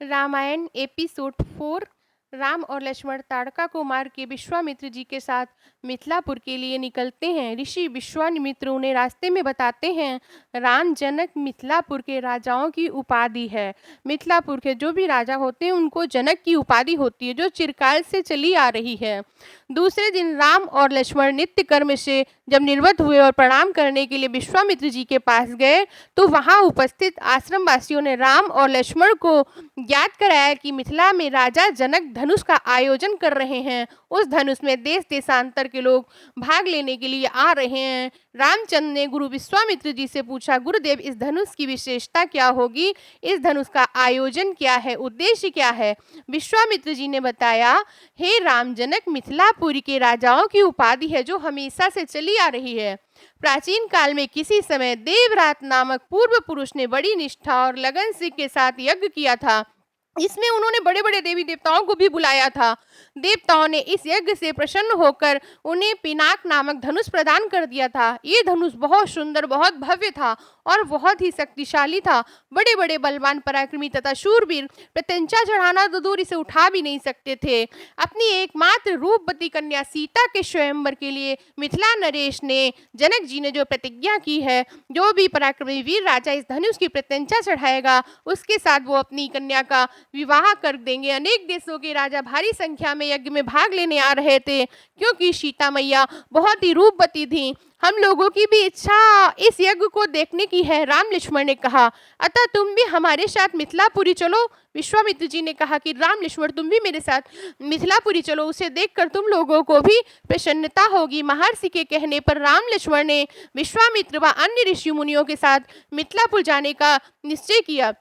Ramayan episode 4। Ram और लक्ष्मण ताड़का को मार के विश्वामित्र जी के साथ मिथिलापुर के लिए निकलते हैं। ऋषि विश्वामित्र उन्हें रास्ते में बताते हैं, राम जनक मिथिलापुर के राजाओं की उपाधि है। मिथिलापुर के जो भी राजा होते हैं उनको जनक की उपाधि होती है, जो चिरकाल से चली आ रही है। दूसरे दिन राम और लक्ष्मण नित्य कर्म से जब निवृत्त हुए और प्रणाम करने के लिए विश्वामित्र जी के पास गए, तो वहां उपस्थित आश्रम वासियों ने राम और लक्ष्मण को ज्ञात कराया कि मिथिला में राजा जनक धनुष का आयोजन कर रहे हैं। उस धनुष में देश देशांतर के लोग भाग लेने के लिए आ रहे हैं। रामचंद्र ने गुरु विश्वामित्र जी से पूछा, गुरुदेव, इस धनुष की विशेषता क्या होगी? इस धनुष का आयोजन क्या है? उद्देश्य क्या है? विश्वामित्र जी ने बताया, हे राम, जनक मिथिलापुरी के राजाओं की उपाधि है, जो हमेशा से चली आ रही है। प्राचीन काल में किसी समय देवरात नामक पूर्व पुरुष ने बड़ी निष्ठा और लगन के साथ यज्ञ किया था। इसमें उन्होंने बड़े बड़े देवी देवताओं को भी बुलाया था। देवताओं ने इस यज्ञ से प्रसन्न होकर उन्हें पिनाक नामक धनुष प्रदान कर दिया था। ये धनुष बहुत सुंदर, बहुत भव्य था और बहुत ही शक्तिशाली था। बड़े बड़े बलवान, पराक्रमी तथा शूरवीर प्रत्यंचा चढ़ाना तो दूर, इसे उठा भी नहीं सकते थे। अपनी एकमात्र रूपवती कन्या सीता के स्वयंवर के लिए मिथिला नरेश ने, जनक जी ने जो प्रतिज्ञा की है, जो भी पराक्रमी वीर राजा इस धनुष की प्रत्यंचा चढ़ाएगा, उसके साथ वो अपनी कन्या का विवाह कर देंगे। अनेक देशों के राजा भारी संख्या में यज्ञ में भाग लेने आ रहे थे, क्योंकि सीता मैया बहुत ही रूपवती थी। हम लोगों की भी इच्छा इस यज्ञ को देखने की है, राम लक्ष्मण ने कहा। अतः तुम भी हमारे साथ मिथिलापुरी चलो। विश्वामित्र जी ने कहा कि राम लक्ष्मण, तुम भी मेरे साथ मिथिलापुरी चलो, उसे देखकर तुम लोगों को भी प्रसन्नता होगी। महर्षि के कहने पर राम लक्ष्मण ने विश्वामित्र व अन्य ऋषि मुनियों के साथ मिथिलापुर जाने का निश्चय किया।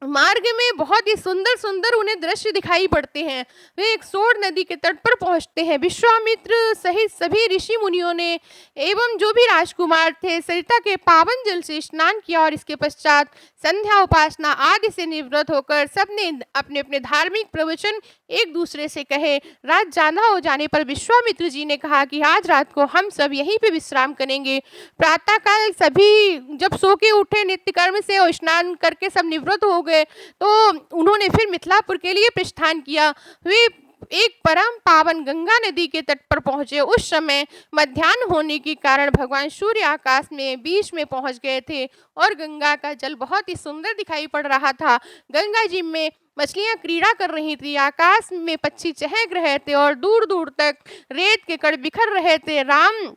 मार्ग में बहुत ही सुंदर सुंदर उन्हें दृश्य दिखाई पड़ते हैं। वे एक सोर नदी के तट पर पहुंचते हैं। विश्वामित्र सहित सभी ऋषि मुनियों ने एवं जो भी राजकुमार थे, सरिता के पावन जल से स्नान किया और इसके पश्चात संध्या उपासना आदि से निवृत्त होकर सबने अपने अपने धार्मिक प्रवचन एक दूसरे से कहे। रात ज्यादा हो जाने पर विश्वामित्र जी ने कहा कि आज रात को हम सब यहीं पे विश्राम करेंगे। प्रातःकाल सभी जब सो के उठे नित्य कर्म से और स्नान करके सब निवृत्त हो गए, तो उन्होंने फिर मिथिलापुर के लिए प्रस्थान किया। वे एक परम पावन गंगा नदी के तट पर पहुंचे। उस समय मध्याह्न होने के कारण भगवान सूर्य आकाश में बीच में पहुंच गए थे और गंगा का जल बहुत ही सुंदर दिखाई पड़ रहा था। गंगा जी में मछलियां क्रीड़ा कर रही थी, आकाश में पक्षी चहक रहे थे और दूर दूर तक रेत के कण बिखर रहे थे। राम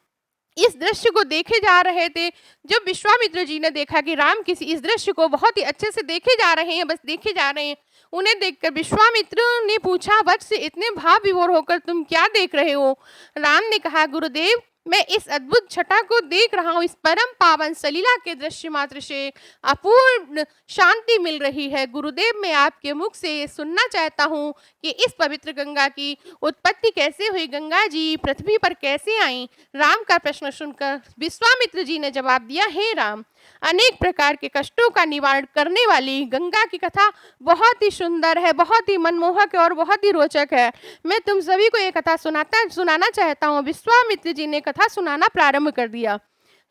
इस दृश्य को देखे जा रहे थे। जब विश्वामित्र जी ने देखा कि राम किसी इस दृश्य को बहुत ही अच्छे से देखे जा रहे हैं, बस देखे जा रहे हैं, उन्हें देखकर विश्वामित्र ने पूछा, वत्स, इतने भाव विभोर होकर तुम क्या देख रहे हो? राम ने कहा, गुरुदेव, मैं इस अद्भुत छटा को देख रहा हूँ। इस परम पावन सलीला के दृश्य मात्र से अपूर्ण शांति मिल रही है। गुरुदेव, मैं आपके मुख से सुनना चाहता हूँ कि इस पवित्र गंगा की उत्पत्ति कैसे हुई, गंगा जी पृथ्वी पर कैसे आई? राम का प्रश्न सुनकर विश्वामित्र जी ने जवाब दिया, हे राम, अनेक प्रकार के कष्टों का निवारण करने वाली गंगा की कथा बहुत ही सुंदर है, बहुत ही मनमोहक है और बहुत ही रोचक है। मैं तुम सभी को ये कथा सुनाना चाहता हूँ। विश्वामित्र जी ने कथा सुनाना प्रारंभ कर दिया।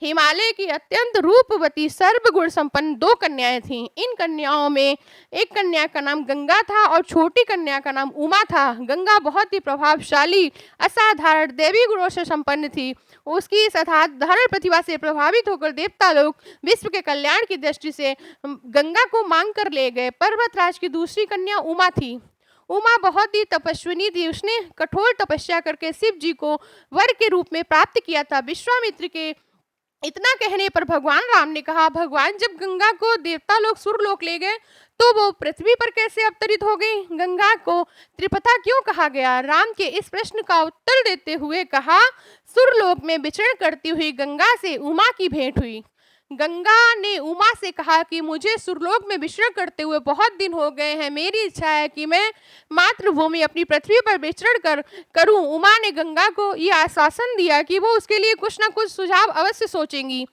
हिमालय की अत्यंत रूपवती सर्वगुण संपन्न 2 कन्याएं थीं। इन कन्याओं में एक कन्या का नाम गंगा था और छोटी कन्या का नाम उमा था। गंगा बहुत ही प्रभावशाली, असाधारण दैवी गुणों से संपन्न थी। उसकी इस असाधारण प्रतिभा से प्रभावित होकर देवता लोग विश्व के कल्याण की दृष्टि से गंगा को मांग कर ले गए। पर्वतराज की दूसरी कन्या उमा थी। उमा बहुत ही तपस्विनी थी। उसने कठोर तपस्या करके शिव जी को वर के रूप में प्राप्त किया था। विश्वामित्र के इतना कहने पर भगवान राम ने कहा, भगवान, जब गंगा को देवता लोग सुरलोक ले गए, तो वो पृथ्वी पर कैसे अवतरित हो गई? गंगा को त्रिपथा क्यों कहा गया? राम के इस प्रश्न का उत्तर देते हुए कहा, सुरलोक में विचरण करती हुई गंगा से उमा की भेंट हुई। गंगा ने उमा से कहा कि मुझे सुरलोक में विचरण करते हुए बहुत दिन हो गए हैं। मेरी इच्छा है कि मैं मातृभूमि अपनी पृथ्वी पर विचरण करूं। उमा ने गंगा को यह आश्वासन दिया कि वो उसके लिए कुछ न कुछ सुझाव अवश्य सोचेंगी।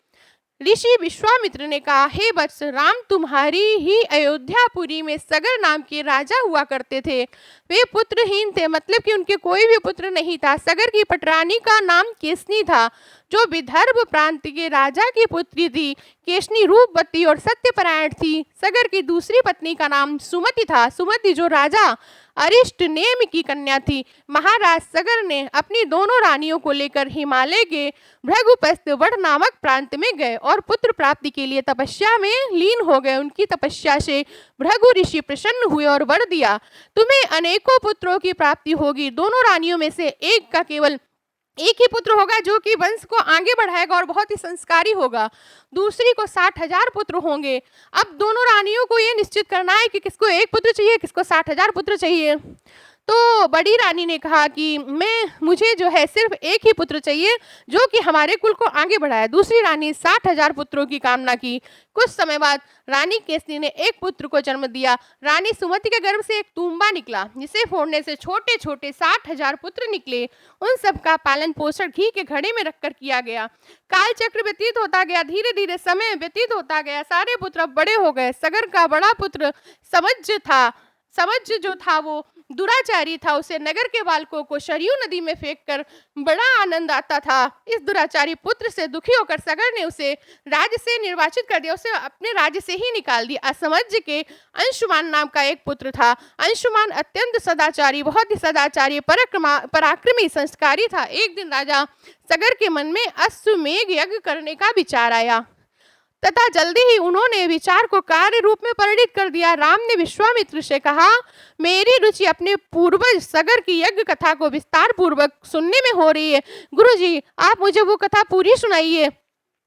ऋषि विश्वामित्र ने कहा, हे वत्स, राम तुम्हारी ही अयोध्यापुरी में सगर नाम के राजा हुआ करते थे। वे पुत्रहीन थे, मतलब कि उनके कोई भी पुत्र नहीं था। सगर की पटरानी का नाम केसनी था। जो विदर्भ प्रांत के राजा की पुत्री थी। केशनी रूपवती और सत्यपरायण थी। सगर की दूसरी पत्नी का नाम सुमति था। सुमति जो राजा अरिष्टनेमि की कन्या थी। महाराज सगर ने अपनी दोनों रानियों को लेकर हिमालय के भृगुपस्थ वट नामक प्रांत में गए और पुत्र प्राप्ति के लिए तपस्या में लीन हो गए। उनकी तपस्या से भृगु ऋषि प्रसन्न हुए और वर दिया, तुम्हें अनेकों पुत्रों की प्राप्ति होगी। दोनों रानियों में से एक का केवल एक ही पुत्र होगा जो कि वंश को आगे बढ़ाएगा और बहुत ही संस्कारी होगा। दूसरी को 60,000 पुत्र होंगे। अब दोनों रानियों को ये निश्चित करना है कि किसको एक पुत्र चाहिए, किसको 60,000 पुत्र चाहिए। तो बड़ी रानी ने कहा कि मुझे जो है सिर्फ एक ही पुत्र चाहिए जो कि हमारे कुल को आगे बढ़ाए। दूसरी रानी 60,000 पुत्रों की कामना की। कुछ समय बाद रानी केसनी ने एक पुत्र को जन्म दिया। रानी सुमति के गर्भ से एक तूंबा निकला जिसे फोड़ने से छोटे छोटे 60,000 पुत्र निकले। उन सब का पालन पोषण घी के घड़े में रखकर किया गया। काल चक्र व्यतीत होता गया, धीरे धीरे समय व्यतीत होता गया। सारे पुत्र अब बड़े हो गए। सगर का बड़ा पुत्र समझ जो था वो दुराचारी था। उसे नगर के बालकों को सरयू नदी में फेंककर बड़ा आनंद आता था। इस दुराचारी पुत्र से दुखी होकर सगर ने उसे राज्य से निर्वाचित कर दिया, उसे अपने राज्य से ही निकाल दिया। असमझ के अंशुमान नाम का एक पुत्र था। अंशुमान अत्यंत सदाचारी, बहुत ही सदाचारी, पराक्रमी, संस्कारी था। एक दिन राजा सगर के मन में अश्वमेघ यज्ञ करने का विचार आया तथा जल्दी ही उन्होंने विचार को कार्य रूप में परिणित कर दिया। राम ने विश्वामित्र से कहा, मेरी रुचि अपने पूर्वज सगर की यज्ञ कथा को विस्तार पूर्वक सुनने में हो रही है। गुरुजी, आप मुझे वो कथा पूरी सुनाइए।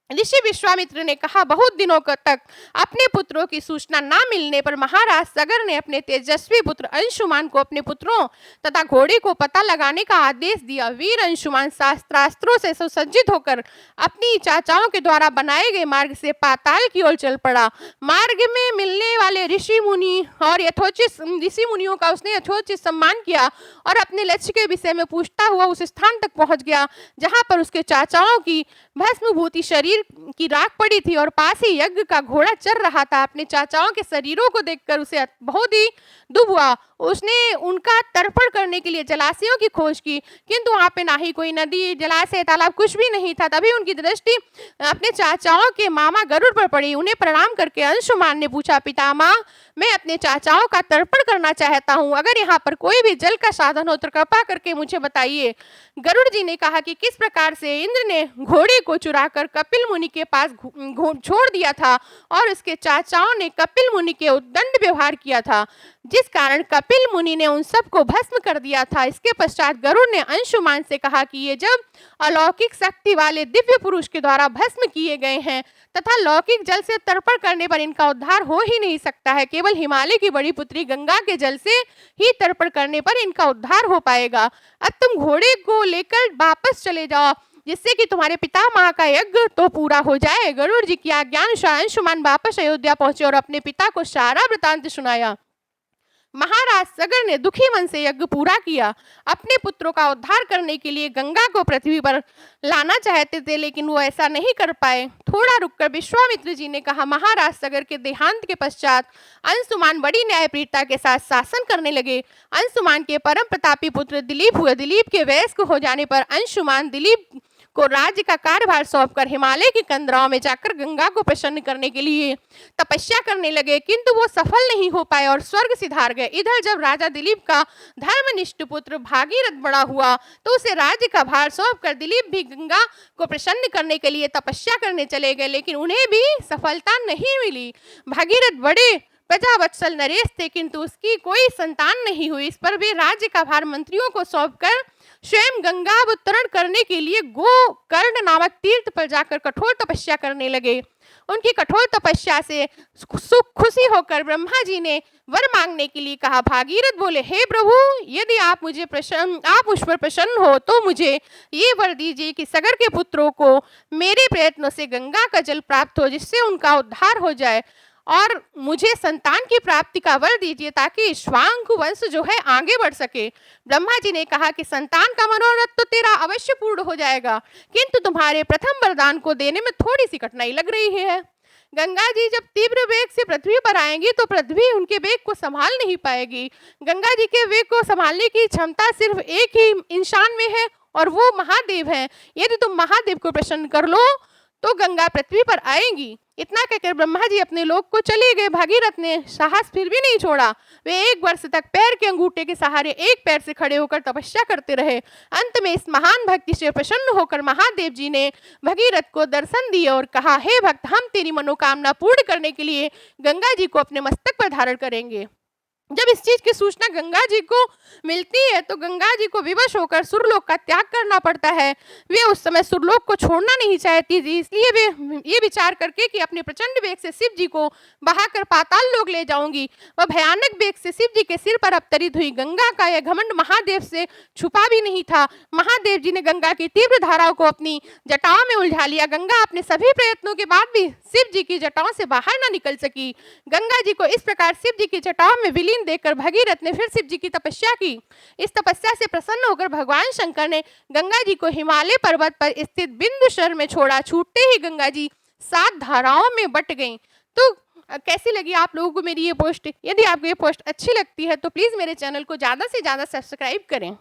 ऋषि विश्वामित्र ने कहा, बहुत दिनों तक अपने पुत्रों की सूचना न मिलने पर महाराज सगर ने अपने तेजस्वी पुत्र अंशुमान को अपने पुत्रों तथा घोड़े को पता लगाने का आदेश दिया। वीर अंशुमान शास्त्रास्त्रों से सुसज्जित होकर अपनी चाचाओं के द्वारा बनाए गए मार्ग से पाताल की ओर चल पड़ा। मार्ग में मिलने वाले ऋषि मुनियों का उसने यथोचित सम्मान किया और अपने लक्ष्य के विषय में पूछता हुआ उस स्थान तक पहुंच गया जहां पर उसके चाचाओं की भस्मभूति शरीर की राख पड़ी थी और पास ही यज्ञ का घोड़ा चल रहा था। अपने चाचाओं के शरीरों को देखकर उसे बहुत ही दुख हुआ। उसने उनका तर्पण करने के लिए जलाशयों की खोज की, किंतु वहां पे ना ही कोई नदी, जलाशय, तालाब कुछ भी नहीं था। तभी उनकी दृष्टि अपने चाचाओं के मामा गरुड़ पर पड़ी। उन्हें प्रणाम करके अंशुमान ने पूछा, पितामह, मैं अपने चाचाओं का तर्पण करना चाहता हूँ। अगर यहाँ पर कोई भी जल का साधन हो तो कृपा करके मुझे बताइए। गरुड़ जी ने कहा कि किस प्रकार से इंद्र ने घोड़े को चुराकर कपिल मुनि के पास छोड़ दिया था और उसके चाचाओं ने कपिल मुनि के उद्दंड व्यवहार किया था, जिस कारण कपिल मुनि ने उन सबको भस्म कर दिया था। इसके पश्चात गरुड़ ने अंशुमान से कहा कि ये जब अलौकिक शक्ति वाले दिव्य पुरुष के द्वारा भस्म किए गए हैं तथा लौकिक जल से तर्पण करने पर इनका उद्धार हो ही नहीं सकता है। केवल हिमालय की बड़ी पुत्री गंगा के जल से ही तर्पण करने पर इनका उद्धार हो पाएगा। अब तुम घोड़े को लेकर वापस चले जाओ जिससे कि तुम्हारे पितामह का यज्ञ तो पूरा हो जाए। गरुड़ जी की आज्ञानुसार अंशुमान वापस अयोध्या पहुंचे और अपने पिता को सारा वृतांत सुनाया। महाराज सगर ने दुखी मन से यज्ञ पूरा किया। अपने पुत्रों का उद्धार करने के लिए गंगा को पृथ्वी पर लाना चाहते थे, लेकिन वो ऐसा नहीं कर पाए। थोड़ा रुककर विश्वामित्र जी ने कहा, महाराज सगर के देहांत के पश्चात अंशुमान बड़ी न्यायप्रियता के साथ शासन करने लगे। अंशुमान के परम प्रतापी पुत्र दिलीप हुए। दिलीप के वयस्क हो जाने पर अंशुमान दिलीप को राज्य का कार्यभार सौंपकर हिमालय की कंदराओं में जाकर गंगा को प्रसन्न करने के लिए तपस्या करने लगे, किंतु वो सफल नहीं हो पाए और स्वर्ग सिधार गए। इधर जब राजा दिलीप का धर्मनिष्ठ पुत्र भागीरथ बड़ा हुआ तो उसे राज्य का भार सौंपकर दिलीप भी गंगा को प्रसन्न करने के लिए तपस्या करने चले गए, लेकिन उन्हें भी सफलता नहीं मिली। भागीरथ बड़े प्रजावत्सल नरेश थे, किंतु उसकी कोई संतान नहीं हुई। इस पर वे राज्य का भार मंत्रियों को सौंपकर स्वयं गंगा अवतरण करने के लिए गोकर्ण नामक तीर्थ पर जाकर कठोर तपस्या करने लगे। उनकी कठोर तपस्या से खुशी होकर ब्रह्मा जी ने वर मांगने के लिए कहा। भागीरथ बोले, हे प्रभु, यदि आप मुझ पर प्रसन्न हो तो मुझे ये वर दीजिए कि सगर के पुत्रों को मेरे प्रयत्नों से गंगा का जल प्राप्त हो, जिससे उनका उद्धार हो जाए, और मुझे संतान की प्राप्ति का वर दीजिए ताकि श्वांक वंश जो है आगे बढ़ सके। ब्रह्मा जी ने कहा कि संतान का मनोरथ तो तेरा अवश्य पूर्ण हो जाएगा, किंतु तुम्हारे प्रथम वरदान को देने में थोड़ी सी कठिनाई लग रही है। गंगा जी जब तीव्र वेग से पृथ्वी पर आएंगी तो पृथ्वी उनके वेग को संभाल नहीं पाएगी। गंगा जी के वेग को संभालने की क्षमता सिर्फ एक ही इंसान में है, और वो महादेव हैं। यदि तुम महादेव को प्रसन्न कर लो तो गंगा पृथ्वी पर आएंगी। इतना कहकर ब्रह्मा जी अपने लोक को चले गए। भगीरथ ने साहस फिर भी नहीं छोड़ा। वे 1 वर्ष तक पैर के अंगूठे के सहारे एक पैर से खड़े होकर तपस्या करते रहे। अंत में इस महान भक्ति से प्रसन्न होकर महादेव जी ने भगीरथ को दर्शन दिए और कहा, हे भक्त, हम तेरी मनोकामना पूर्ण करने के लिए गंगा जी को अपने मस्तक पर धारण करेंगे। जब इस चीज की सूचना गंगा जी को मिलती है तो गंगा जी को विवश होकर सुरलोक का त्याग करना पड़ता है। वे उस समय सुरलोक को छोड़ना नहीं चाहती थी, इसलिए वे ये विचार करके कि अपने प्रचंड वेग से शिव जी को बहाकर पाताल लोक ले जाऊंगी, वह भयानक वेग से शिव जी के सिर पर अवतरित हुई। गंगा का यह घमंड महादेव से छुपा भी नहीं था। महादेव जी ने गंगा की तीव्र धाराओं को अपनी जटाओं में उलझा लिया। गंगा अपने सभी प्रयत्नों के बाद भी शिव जी की जटाओं से बाहर न निकल सकी। गंगा जी को इस प्रकार शिव जी की जटाओं में विलीन देखकर भगीरथ ने फिर शिव जी की तपस्या की। इस तपस्या से प्रसन्न होकर भगवान शंकर ने गंगा जी को हिमालय पर्वत पर स्थित बिंदुसर में छोड़ा। छूटते ही गंगा जी 7 धाराओं में बट गईं। तो कैसी लगी आप लोगों को मेरी ये पोस्ट? यदि आपको ये पोस्ट अच्छी लगती है तो प्लीज मेरे चैनल को ज्यादा से ज्यादा सब्सक्राइब करें।